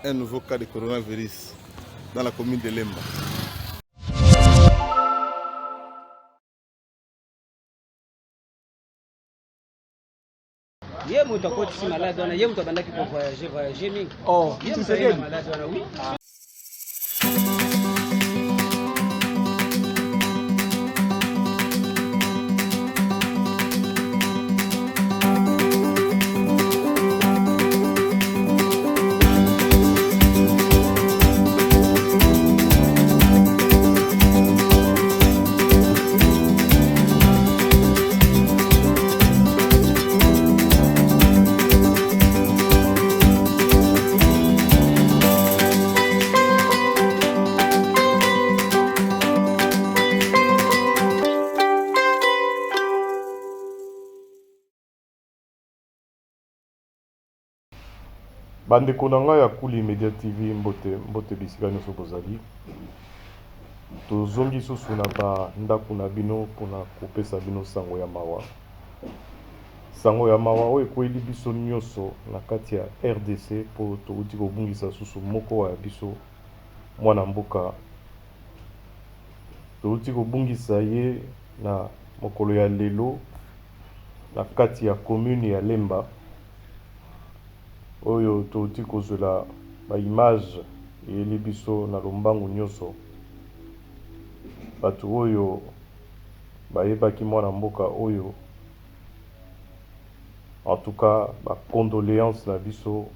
un nouveau cas de coronavirus dans la commune de Lemba. Ye mtu akoti si malade wana ye mtu abandaki kwa voyager mingi. Oh, ye mtu ana malade wana oui. Bandeko na ngai ya Kuli Media TV mbote bisika nyonso bozali. Tozongi susu na ba ndako na bino mpona kopesa bino sango ya mawa. Sango ya mawa oyo ekweli biso nyonso na kati ya RDC mpo touti kobungisa susu moko ya biso mwana mboka. Touti kobungisa ye na mokolo ya lelo na kati ya commune ya Lemba. Oyo touti kozela ba image eyeli biso na lombangu nyonso bato oyo bayebaki mwana mboka oyo. En tout cas ba condoléances na biso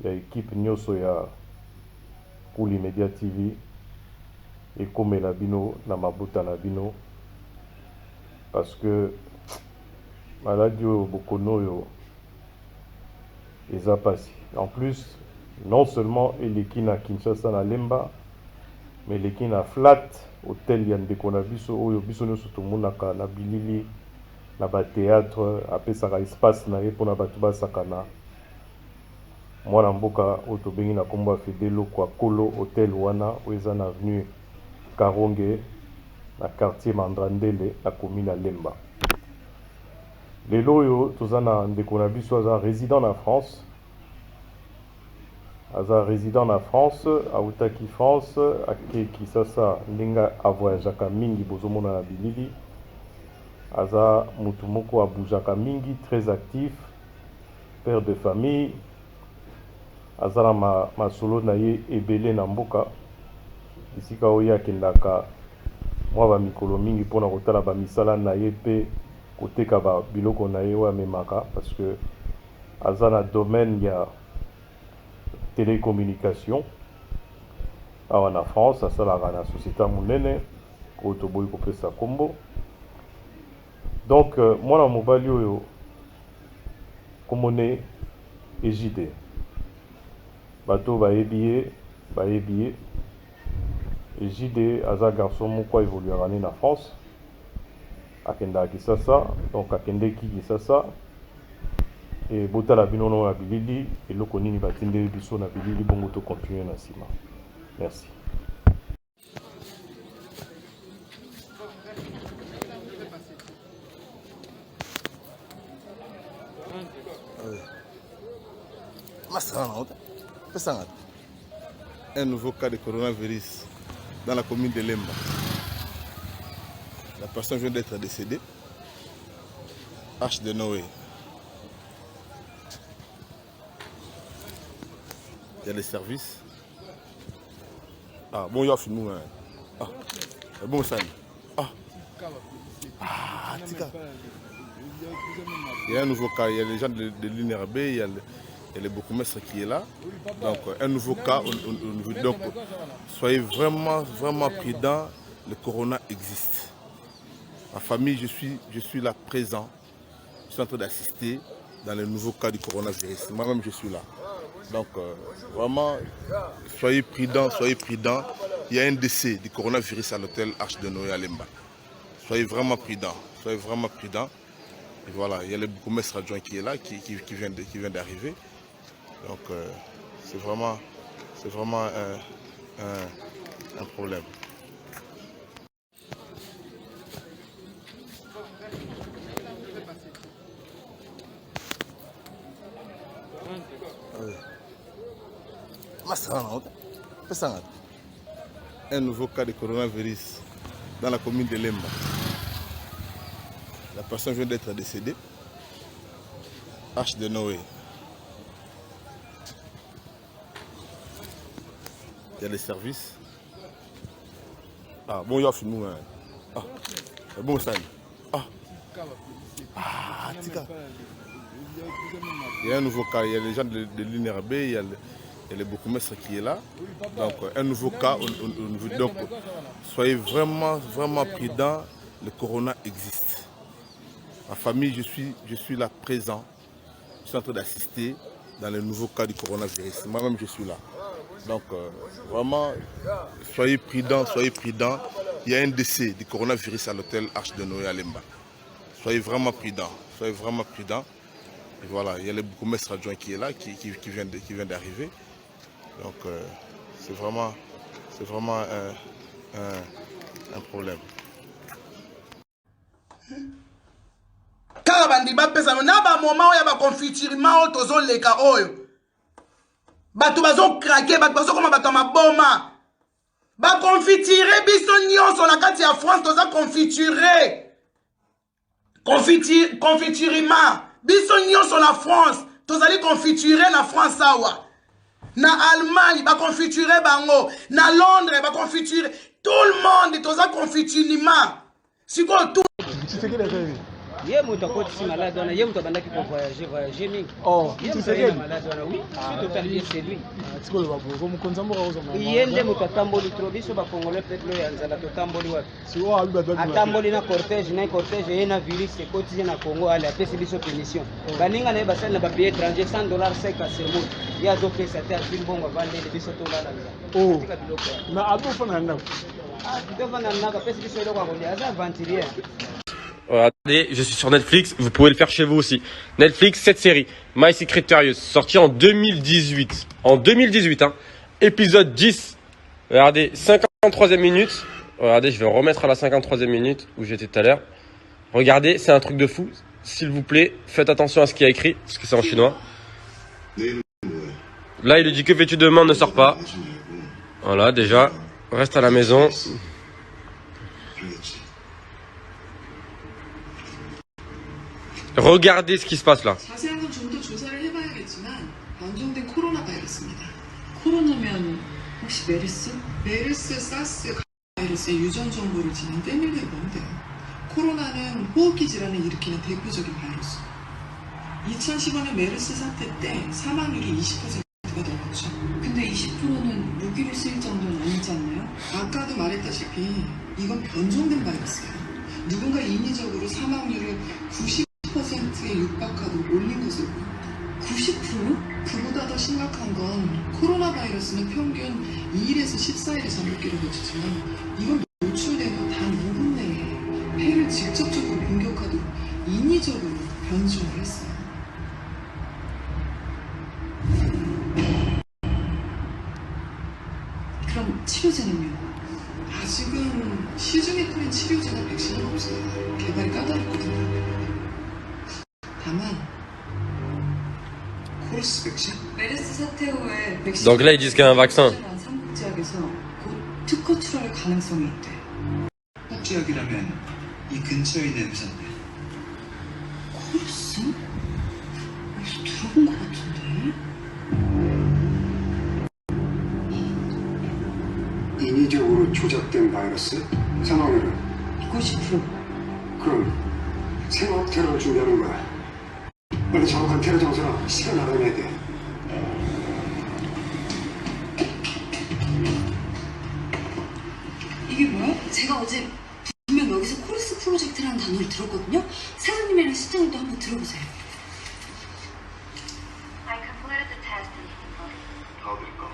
ya équipe nyonso ya Kuli Media TV ekomela bino na mabuta na bino parce que maladie oyo bokono oyo eza pasi. En plus, non seulement eleki na Kinshasa na Lemba, mais eleki na flat hôtel ya ndeko na biso oyo biso nyonso tomonaka na bilili na ba théâtre apesaka espace na ye mpona bato basakana. Mwana mboka oyo tobengi na kombo ya Fidelo kwa Kolo hôtel wana oyo eza na avenue Karonge na quartier Mandrandele na commune ya Lemba. Lelo oyo toza na ndeko na biso aza résident na France. Aza résident na France, autaki France, akeki sasa ndinga avoyageaka mingi bozomona na bilili. Aza mutu moko abujaka mingi, très actif, père de famille. Aza na masolo na ye ebele na mboka. Isika oyo akendaka mwa ba mikolo mingi mpona kotala ba misala na ye pe koteka ba biloko na ye oyo amemaka parce que aza na domaine ya télécommunication awa na France. Asalaka na société monene oyo toboyi kopesa kombo. Donc mwana mobali oyo komone Ejide bato bayebi ye. Ejide aza garçon moko évoluera na France. Akenda Kisasa, donc akendeki Kisasa et botala bino na bilili eloko nini batinde biso na bilili bongo to continuer na sima. Merci. Un nouveau cas de coronavirus dans la commune de Lemba. La personne vient d'être décédée. Arche de Noé. Il y a des services. Ah, bon, il y a fini. Ah, bon, ça. Ah, tika. Il y a un nouveau cas. Il y a les gens de l'INRB, il y a le bourgmestre qui est là. Donc, un nouveau cas. Donc, soyez vraiment prudents. Le corona existe. Ma famille, je suis là présent. Je suis en train d'assister dans le nouveau cas du coronavirus. Moi-même, je suis là. Donc, vraiment, soyez prudents. Il y a un décès du coronavirus à l'hôtel Arche de Noé à Lemba. Soyez vraiment prudents. Et voilà, il y a le bourgmestre adjoint qui est là, qui vient d'arriver. Donc, c'est vraiment un problème. Un nouveau cas de coronavirus dans la commune de Lemba. La personne vient d'être décédée. H de Noé. Il y a les services. Ah, bon, il y a fini. Ah, bon, ça. Tika. Il y a un nouveau cas. Il y a les gens de l'INRB, il y a le bourgmestre qui est là. Donc, un nouveau cas. Donc, soyez vraiment prudents. Le corona existe. Ma famille, je suis là présent. Je suis en train d'assister dans les nouveaux cas du coronavirus. Moi-même, je suis là. Donc, vraiment, soyez prudents. Il y a un décès du coronavirus à l'hôtel Arche de Noé à Lemba. Soyez vraiment prudents. Et voilà, il y a le bourgmestre adjoint qui est là, qui vient d'arriver. Donc, c'est vraiment un problème. Kaka bandi bapesa na ba moment oyo ba confiturement oyo tozoleka oyo bato bazokrake bato bazokoma bato maboma bakonfitire biso nyonso na kati ya France toza confituré confiturement biso nyonso na France tozali confituré na France awa na Allemagne bakonfituré bango na Londres bakonfituré tout le monde toza confiturement siko tout Ye mtu akoti malade wana, ye mtu abandaki pour voyager mingi. Oh, tu sais que malade wana, oui, c'est totalement c'est lui. Tiko le babo, comme konzambo ka uzama. Yende mtu atamboli trop biso ba congolais peut-être lo yanzala totamboli wapi. Si wa alu ba atamboli na cortège ye na virus c'est quotidien na Congo ale apesi biso permission. Baninga na basali na ba payer étranger $100 sec à ce mois. Ya zo pesa ta film bongo vandele biso to lala. Oh. Na abo fana ndako. Ah, tu devant na naka pesi biso lo kwa kolia, aza aventurier. Regardez, je suis sur Netflix, vous pouvez le faire chez vous aussi. Netflix, cette série, My Secret Curious, sortie en 2018. En 2018, hein. Épisode 10. Regardez, 53e minute. Regardez, je vais remettre à la 53e minute où j'étais tout à l'heure. Regardez, c'est un truc de fou. S'il vous plaît, faites attention à ce qu'il y a écrit, parce que c'est en chinois. Là, il lui dit que fais-tu demain, ne sors pas. Voilà, déjà, reste à la maison. Regardez ce qui se passe là. 자세한 건 좀 더 조사를 해봐야겠지만 변종된 코로나 바이러스입니다. 코로나면 혹시 메르스? 메르스, 사스 바이러스의 유전 정보를 지닌 패밀리에 보면 돼요. 코로나는 호흡기 질환을 일으키는 대표적인 바이러스. 2015년 메르스 사태 때 사망률이 20%가 넘었죠. 근데 20%는 무기를 쓰일 정도는 아니지 않나요? 아까도 말했다시피 이건 변종된 바이러스예요. 누군가 인위적으로 사망률을 90%에 육박하도록 올린 것으로 보입니다. 90%? 그보다 더 심각한 건 코로나 바이러스는 평균 2일에서 14일의 잠복기를 거치지만 이건 노출되면 단 5분 내에 폐를 직접적으로 공격하도록 인위적으로 변종을 했어요. 그럼 치료제는요? 아직은 시중에 뿌린 치료제나 백신은 없어요. 개발이 까다롭거든요. 다만 코러스 백신? 메르스 사태 후에 백신 Donc là, ils disent qu'il y a un vaccin. 삼국지약에서 곧 특허 출하할 가능성이 있대. 삼국지약이라면 이 근처에 있는 회사인데. 코러스? 어디서 들어본 것 같은데? 인위적으로 조작된 바이러스? 사망률은? 90%. 그럼 생업 테러를 준비하는 거야. 빨리 정확한 테러 장소랑 시간 알아내야 돼. 이게 뭐야? 제가 어제 분명 여기서 코러스 프로젝트라는 단어를 들었거든요. 사장님이랑 시장님도 한번 들어보세요. I completed the test and How did it go?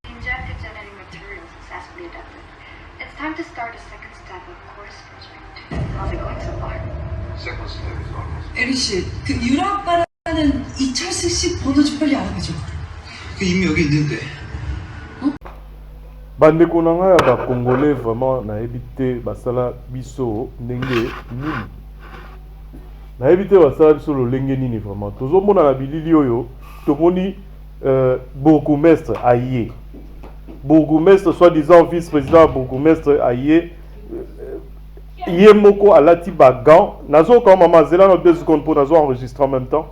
the injected genetic material successfully adapted. It's time to start the second step of course project. How's it going so far? Second step is almost. 에린 씨, 그 유라빠라는 이철승 씨 번호 좀 빨리 알아봐줘. 그 이미 여기 있는데. bandeko na ngai ya bacongolais vraiment nayebi te basala biso ndenge nini nayebi te basala biso lolenge nini vraiment tozomona na bilili oyo tomoni bourgmestre Aïe. Bourgmestre, soi-disant vice-président bourgmestre Aïe. Yemoko alati bagan. Nazo comme maman zela no 2 secondes pour nazo enregistrer en même temps.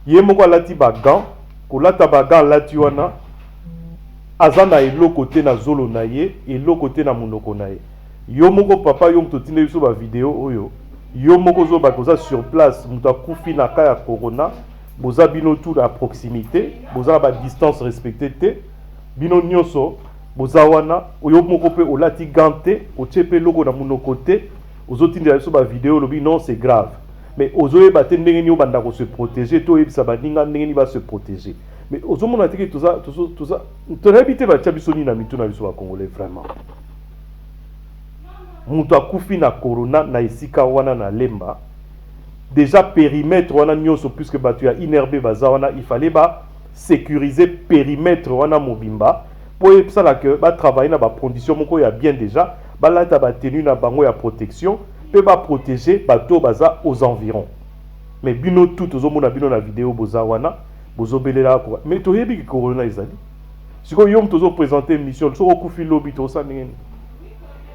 Yemoko alati bagan. Kolata bagan lati wana. Azana elo côté na zolo na ye, elo côté na monoko na ye. Yo moko papa yo mtotine biso ba vidéo oyo. Yo moko zo ba koza sur place, muta kufi na ka ya corona, boza bino tout à proximité, boza ba distance respectée te. Bino nyonso boza wana, oyo moko pe olati gante, ochepe logo na monoko te, ozotinde biso ba vidéo lobi non c'est grave. Mais ozoye ba te ndenge ni obanda ko se protéger, to yebisa ba ninga ndenge ni ba se protéger. Mais aux monde a dit que tout ça, tu as habité à Tchabisoni na mitu na biso ba Congolais vraiment. Muta kufi na corona na isika wana na lemba. Déjà périmètre wana nyonso puisque batu ya inerbe baza wana, il fallait ba sécuriser périmètre wana mobimba pour ça là que ba travailler na ba condition moko ya bien déjà, ba lata ba tenue na bango ya protection, peut ba protéger bato baza aux environs. Mais bino tout aux monde bino na vidéo boza wana. Bozobelela quoi. Mais tu yebi que corona ezali. Siko yom tozo présenter mission, so okufi lobby to sa ngeni.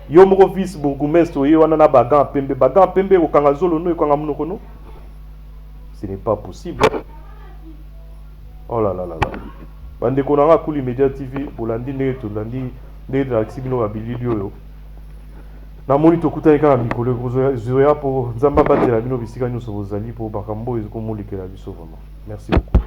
Yom ko vice bourgmestre ye wana na bagan pembe ko kanga zolo no ko kanga munoko no. Ce n'est pas possible. Oh là là là là. Bande ko na Kuli Media TV bolandi ndenge to landi ndenge na xibino ba bilili oyo. Na moni to kutani kanga mikolo ko zoya po nzamba batela bino bisika nyoso bozali po bakambo ezoko molekela biso vraiment. Merci beaucoup.